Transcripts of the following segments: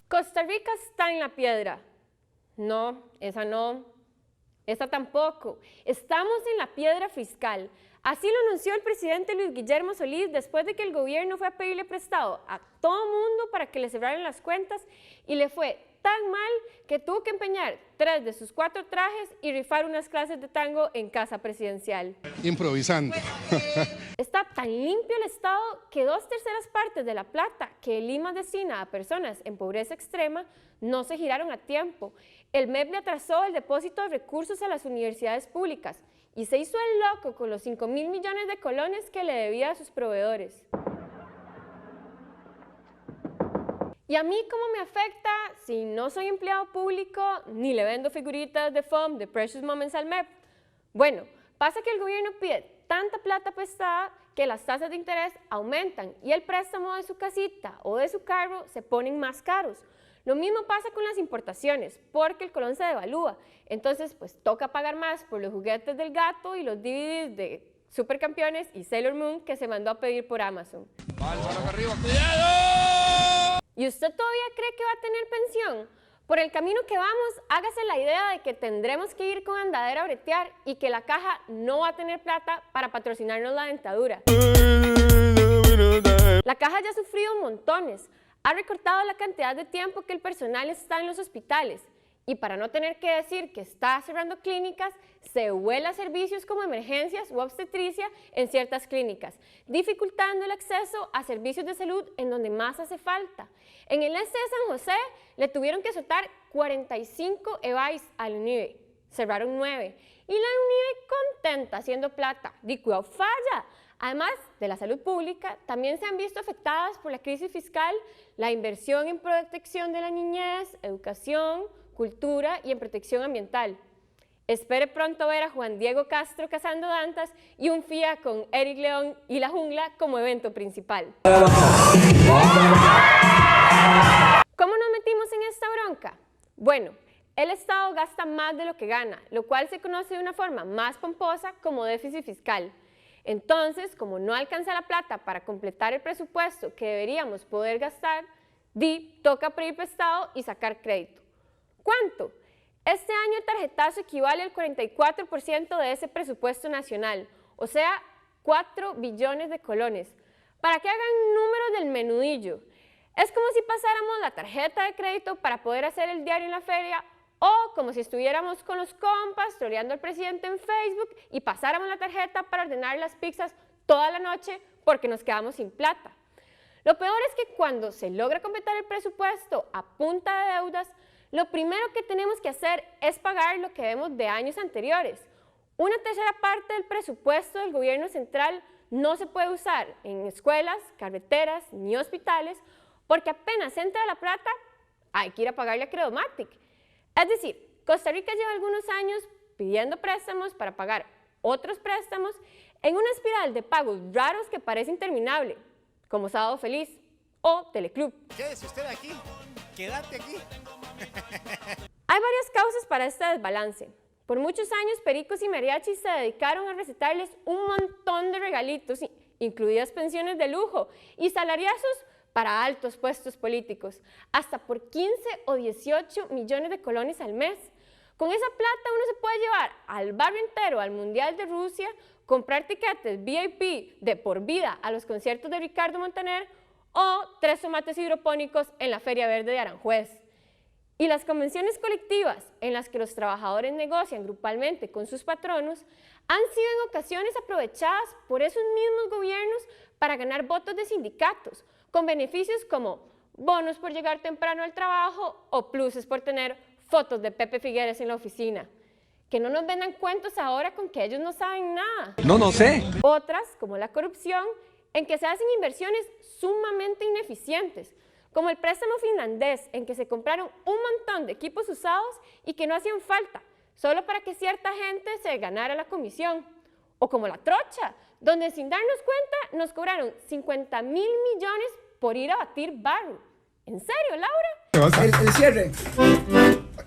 Costa Rica está en la piedra. No, esa no. Esta tampoco. Estamos en la piedra fiscal. Así lo anunció el presidente Luis Guillermo Solís después de que el gobierno fue a pedirle prestado a todo mundo para que le cerraran las cuentas y le fue tan mal que tuvo que empeñar 3 de sus 4 trajes y rifar unas clases de tango en casa presidencial. Improvisando. Está tan limpio el Estado que 2/3 partes de la plata que el IMA destina a personas en pobreza extrema no se giraron a tiempo. El MEP le atrasó el depósito de recursos a las universidades públicas y se hizo el loco con los 5.000 millones de colones que le debía a sus proveedores. ¿Y a mí cómo me afecta si no soy empleado público ni le vendo figuritas de foam de Precious Moments al MEP? Bueno, pasa que el gobierno pide tanta plata prestada que las tasas de interés aumentan y el préstamo de su casita o de su carro se ponen más caros. Lo mismo pasa con las importaciones, porque el colón se devalúa. Entonces, pues toca pagar más por los juguetes del gato y los DVDs de Supercampeones y Sailor Moon que se mandó a pedir por Amazon. Arriba, ¡cuidado! ¿Y usted todavía cree que va a tener pensión? Por el camino que vamos, hágase la idea de que tendremos que ir con andadera a bretear y que la caja no va a tener plata para patrocinarnos la dentadura. La caja ya ha sufrido montones. Ha recortado la cantidad de tiempo que el personal está en los hospitales y para no tener que decir que está cerrando clínicas, se vuela servicios como emergencias o obstetricia en ciertas clínicas, dificultando el acceso a servicios de salud en donde más hace falta. En el este de San José le tuvieron que soltar 45 EVAIS al UNIBE, cerraron 9 y la UNIBE contenta haciendo plata, cuidado falla. Además de la salud pública, también se han visto afectadas por la crisis fiscal la inversión en protección de la niñez, educación, cultura y en protección ambiental. Espere pronto ver a Juan Diego Castro cazando dantas y un FIA con Eric León y la jungla como evento principal. ¿Cómo nos metimos en esta bronca? Bueno, el Estado gasta más de lo que gana, lo cual se conoce de una forma más pomposa como déficit fiscal. Entonces, como no alcanza la plata para completar el presupuesto que deberíamos poder gastar, toca pedir prestado y sacar crédito. ¿Cuánto? Este año el tarjetazo equivale al 44% de ese presupuesto nacional, o sea, 4 billones de colones. Para que hagan números del menudillo, es como si pasáramos la tarjeta de crédito para poder hacer el diario en la feria o como si estuviéramos con los compas troleando al presidente en Facebook y pasáramos la tarjeta para ordenar las pizzas toda la noche porque nos quedamos sin plata. Lo peor es que cuando se logra completar el presupuesto a punta de deudas, lo primero que tenemos que hacer es pagar lo que debemos de años anteriores. 1/3 parte del presupuesto del gobierno central no se puede usar en escuelas, carreteras ni hospitales porque apenas entra la plata, hay que ir a pagarle a Credomatic. Es decir, Costa Rica lleva algunos años pidiendo préstamos para pagar otros préstamos en una espiral de pagos raros que parece interminable, como Sábado Feliz o Teleclub. Quédese usted aquí, quédate aquí. Hay varias causas para este desbalance. Por muchos años, pericos y mariachis se dedicaron a recetarles un montón de regalitos, incluidas pensiones de lujo y salariazos para altos puestos políticos, hasta por 15 o 18 millones de colones al mes. Con esa plata uno se puede llevar al barrio entero al Mundial de Rusia, comprar tiquetes VIP de por vida a los conciertos de Ricardo Montaner o 3 tomates hidropónicos en la Feria Verde de Aranjuez. Y las convenciones colectivas en las que los trabajadores negocian grupalmente con sus patronos han sido en ocasiones aprovechadas por esos mismos gobiernos para ganar votos de sindicatos, con beneficios como bonos por llegar temprano al trabajo o pluses por tener fotos de Pepe Figueres en la oficina. Que no nos vendan cuentos ahora con que ellos no saben nada. No sé. Otras, como la corrupción, en que se hacen inversiones sumamente ineficientes, como el préstamo finlandés, en que se compraron un montón de equipos usados y que no hacían falta, solo para que cierta gente se ganara la comisión. O como la trocha, donde sin darnos cuenta nos cobraron 50.000 millones por ir a batir barro. ¿En serio, Laura? El cierre.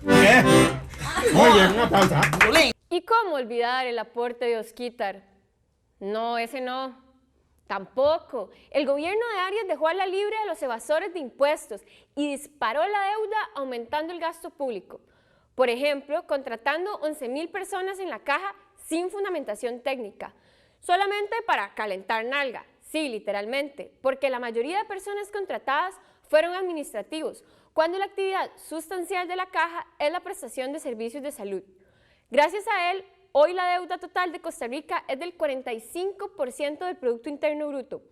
¿Qué? Muy bien, una pausa. ¿Y cómo olvidar el aporte de Osquitar? No, ese no. Tampoco. El gobierno de Arias dejó a la libre a los evasores de impuestos y disparó la deuda aumentando el gasto público. Por ejemplo, contratando 11,000 personas en la caja sin fundamentación técnica, solamente para calentar nalga. Sí, literalmente, porque la mayoría de personas contratadas fueron administrativos, cuando la actividad sustancial de la caja es la prestación de servicios de salud. Gracias a él, hoy la deuda total de Costa Rica es del 45% del Producto Interno Bruto,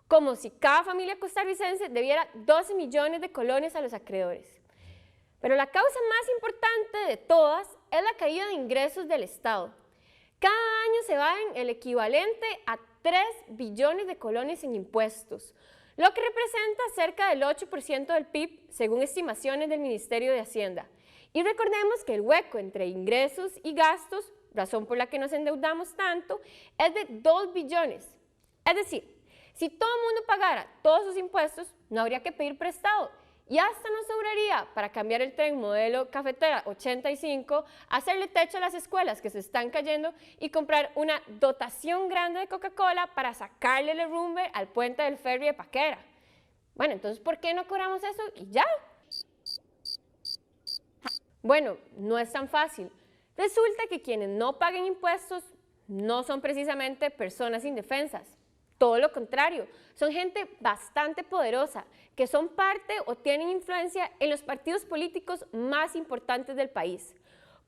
como si cada familia costarricense debiera 12 millones de colones a los acreedores. Pero la causa más importante de todas es la caída de ingresos del Estado. Cada año se va en el equivalente a 3 billones de colones en impuestos, lo que representa cerca del 8% del PIB, según estimaciones del Ministerio de Hacienda. Y recordemos que el hueco entre ingresos y gastos, razón por la que nos endeudamos tanto, es de 2 billones. Es decir, si todo el mundo pagara todos sus impuestos, no habría que pedir prestado. Y hasta nos sobraría para cambiar el tren modelo cafetera 85, hacerle techo a las escuelas que se están cayendo y comprar una dotación grande de Coca-Cola para sacarle el derrumbe al puente del ferry de Paquera. Bueno, entonces, ¿por qué no cobramos eso y ya? Bueno, no es tan fácil. Resulta que quienes no paguen impuestos no son precisamente personas indefensas. Todo lo contrario, son gente bastante poderosa, que son parte o tienen influencia en los partidos políticos más importantes del país.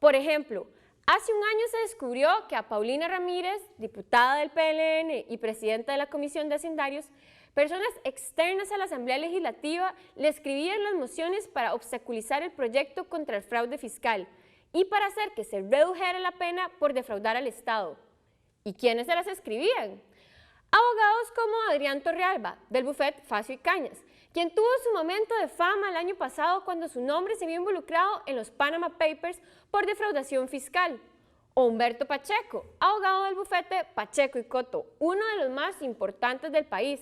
Por ejemplo, hace un año se descubrió que a Paulina Ramírez, diputada del PLN y presidenta de la Comisión de Hacendarios, personas externas a la Asamblea Legislativa le escribían las mociones para obstaculizar el proyecto contra el fraude fiscal y para hacer que se redujera la pena por defraudar al Estado. ¿Y quiénes se las escribían? Abogados como Adrián Torrealba, del bufete Facio y Cañas, quien tuvo su momento de fama el año pasado cuando su nombre se vio involucrado en los Panama Papers por defraudación fiscal. O Humberto Pacheco, abogado del bufete Pacheco y Coto, uno de los más importantes del país,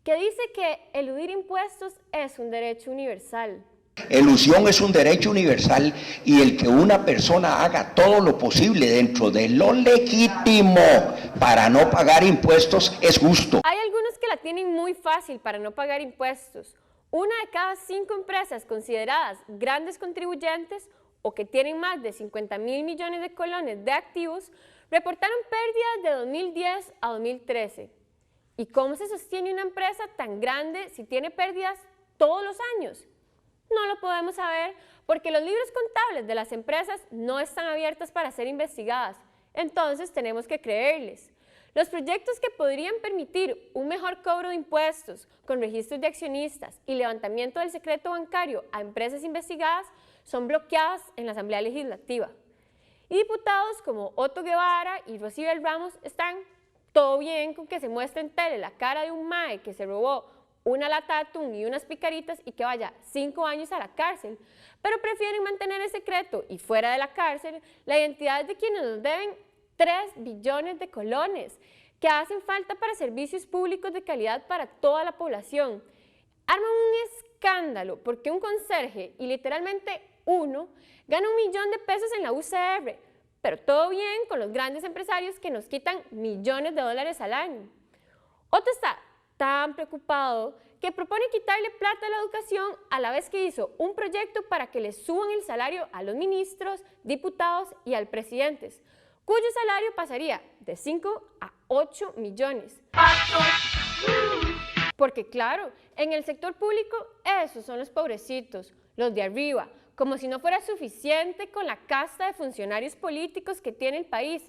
que dice que eludir impuestos es un derecho universal. Elusión es un derecho universal y el que una persona haga todo lo posible dentro de lo legítimo para no pagar impuestos es justo. Hay algunos que la tienen muy fácil para no pagar impuestos. Una de cada 5 empresas consideradas grandes contribuyentes o que tienen más de 50,000 millones de colones de activos reportaron pérdidas de 2010 a 2013. ¿Y cómo se sostiene una empresa tan grande si tiene pérdidas todos los años? No lo podemos saber porque los libros contables de las empresas no están abiertos para ser investigadas, entonces tenemos que creerles. Los proyectos que podrían permitir un mejor cobro de impuestos con registros de accionistas y levantamiento del secreto bancario a empresas investigadas son bloqueados en la Asamblea Legislativa. Y diputados como Otto Guevara y Rosibel Ramos están todo bien con que se muestre en tele la cara de un mae que se robó una lata de atún y unas picaritas y que vaya 5 años a la cárcel, pero prefieren mantener en secreto y fuera de la cárcel la identidad de quienes nos deben 3 billones de colones que hacen falta para servicios públicos de calidad para toda la población. Arman un escándalo porque un conserje, y literalmente uno, gana 1 millón de pesos en la UCR, pero todo bien con los grandes empresarios que nos quitan millones de dólares al año. Otro está tan preocupado que propone quitarle plata a la educación a la vez que hizo un proyecto para que le suban el salario a los ministros, diputados y al presidente, cuyo salario pasaría de 5 a 8 millones. Porque claro, en el sector público esos son los pobrecitos, los de arriba, como si no fuera suficiente con la casta de funcionarios políticos que tiene el país.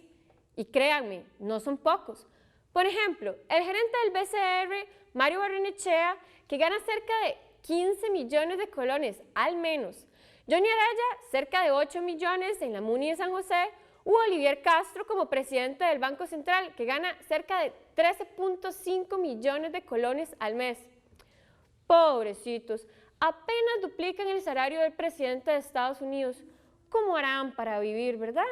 Y créanme, no son pocos. Por ejemplo, el gerente del BCR, Mario Barrenechea, que gana cerca de 15 millones de colones al menos. Johnny Araya, cerca de 8 millones en la MUNI de San José. U Olivier Castro como presidente del Banco Central, que gana cerca de 13.5 millones de colones al mes. Pobrecitos, apenas duplican el salario del presidente de Estados Unidos. ¿Cómo harán para vivir, verdad?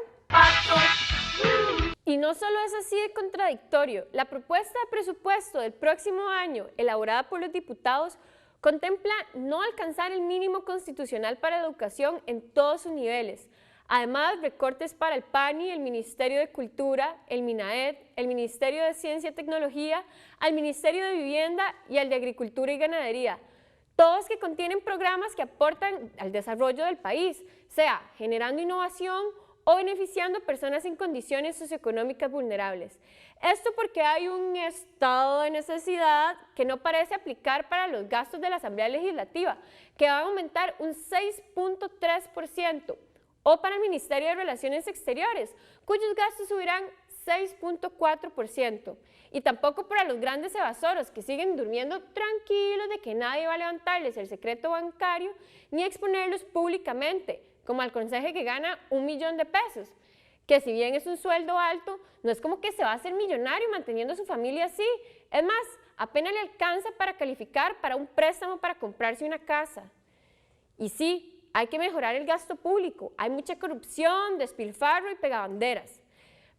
Y no solo es así de contradictorio, la propuesta de presupuesto del próximo año, elaborada por los diputados, contempla no alcanzar el mínimo constitucional para la educación en todos sus niveles, Además, recortes para el PANI, el Ministerio de Cultura, el MINAED, el Ministerio de Ciencia y Tecnología, al Ministerio de Vivienda y al de Agricultura y Ganadería. Todos que contienen programas que aportan al desarrollo del país, sea generando innovación o beneficiando a personas en condiciones socioeconómicas vulnerables. Esto porque hay un estado de necesidad que no parece aplicar para los gastos de la Asamblea Legislativa, que van a aumentar un 6.3%, o para el Ministerio de Relaciones Exteriores, cuyos gastos subirán 6.4%, y tampoco para los grandes evasoros que siguen durmiendo tranquilos de que nadie va a levantarles el secreto bancario ni exponerlos públicamente, como al conserje que gana 1 millón de pesos, que si bien es un sueldo alto, no es como que se va a hacer millonario manteniendo a su familia así. Es más, apenas le alcanza para calificar para un préstamo para comprarse una casa. Y sí, hay que mejorar el gasto público, hay mucha corrupción, despilfarro y pegabanderas.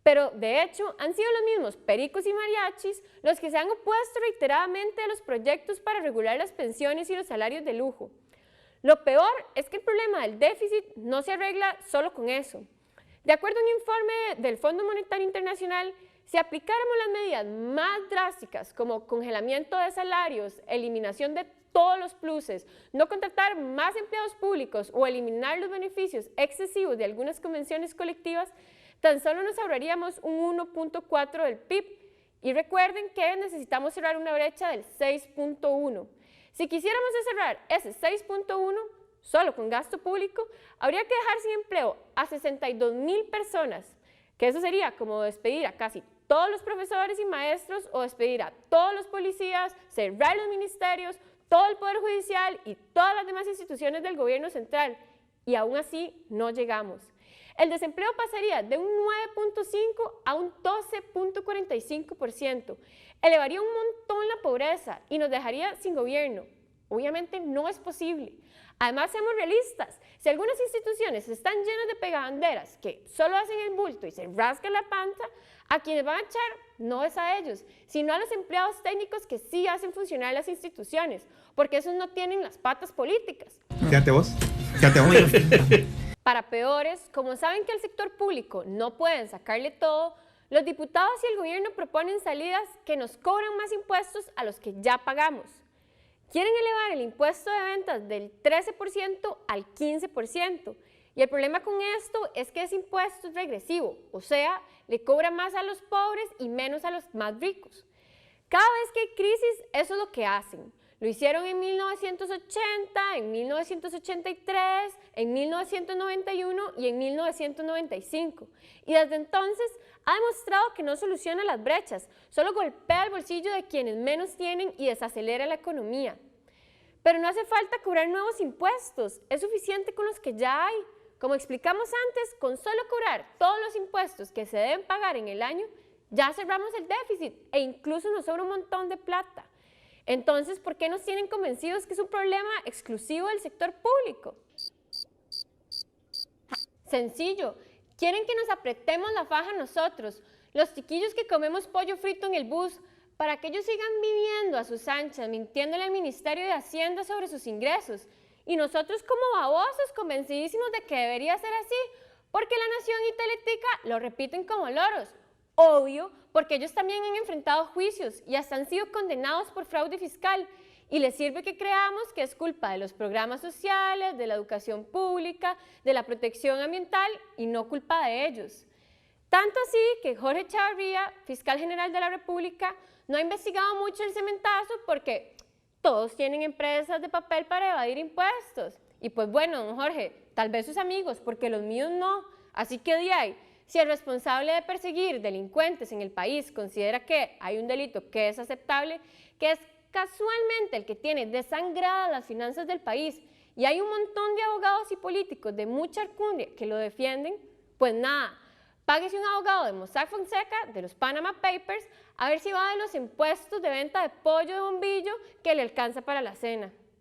Pero, de hecho, han sido los mismos pericos y mariachis los que se han opuesto reiteradamente a los proyectos para regular las pensiones y los salarios de lujo. Lo peor es que el problema del déficit no se arregla solo con eso. De acuerdo a un informe del Fondo Monetario Internacional, si aplicáramos las medidas más drásticas como congelamiento de salarios, eliminación de todos los pluses, no contratar más empleados públicos o eliminar los beneficios excesivos de algunas convenciones colectivas, tan solo nos ahorraríamos un 1.4 del PIB. Y recuerden que necesitamos cerrar una brecha del 6.1. Si quisiéramos cerrar ese 6.1 solo con gasto público, habría que dejar sin empleo a 62,000 personas, que eso sería como despedir a casi todos los profesores y maestros o despedir a todos los policías, cerrar los ministerios, todo el Poder Judicial y todas las demás instituciones del gobierno central. Y aún así no llegamos. El desempleo pasaría de un 9.5 a un 12.45%. Elevaría un montón la pobreza y nos dejaría sin gobierno. Obviamente no es posible. Además, seamos realistas. Si algunas instituciones están llenas de pegabanderas que solo hacen el bulto y se rascan la panza, a quienes van a echar no es a ellos, sino a los empleados técnicos que sí hacen funcionar las instituciones, porque esos no tienen las patas políticas. Quédate vos. Quédate vos. Para peores, como saben que al sector público no pueden sacarle todo, los diputados y el gobierno proponen salidas que nos cobran más impuestos a los que ya pagamos. Quieren elevar el impuesto de ventas del 13% al 15%. Y el problema con esto es que ese impuesto es regresivo, o sea, le cobra más a los pobres y menos a los más ricos. Cada vez que hay crisis, eso es lo que hacen. Lo hicieron en 1980, en 1983, en 1991 y en 1995. Y desde entonces ha demostrado que no soluciona las brechas, solo golpea el bolsillo de quienes menos tienen y desacelera la economía. Pero no hace falta cobrar nuevos impuestos, es suficiente con los que ya hay. Como explicamos antes, con solo cobrar todos los impuestos que se deben pagar en el año, ya cerramos el déficit e incluso nos sobra un montón de plata. Entonces, ¿por qué nos tienen convencidos que es un problema exclusivo del sector público? Sencillo, quieren que nos apretemos la faja nosotros, los chiquillos que comemos pollo frito en el bus, para que ellos sigan viviendo a sus anchas, mintiéndole al Ministerio de Hacienda sobre sus ingresos. Y nosotros como babosos convencidísimos de que debería ser así, porque La Nación y Teletica lo repiten como loros. Obvio, porque ellos también han enfrentado juicios y hasta han sido condenados por fraude fiscal. Y les sirve que creamos que es culpa de los programas sociales, de la educación pública, de la protección ambiental y no culpa de ellos. Tanto así que Jorge Chavarría, fiscal general de la República, no ha investigado mucho el cementazo porque todos tienen empresas de papel para evadir impuestos. Y pues bueno, don Jorge, tal vez sus amigos, porque los míos no. Así que de ahí, si el responsable de perseguir delincuentes en el país considera que hay un delito que es aceptable, que es casualmente el que tiene desangradas las finanzas del país, y hay un montón de abogados y políticos de mucha alcurnia que lo defienden, pues nada, páguese un abogado de Mossack Fonseca, de los Panama Papers, a ver si va de los impuestos de venta de pollo de bombillo que le alcanza para la cena.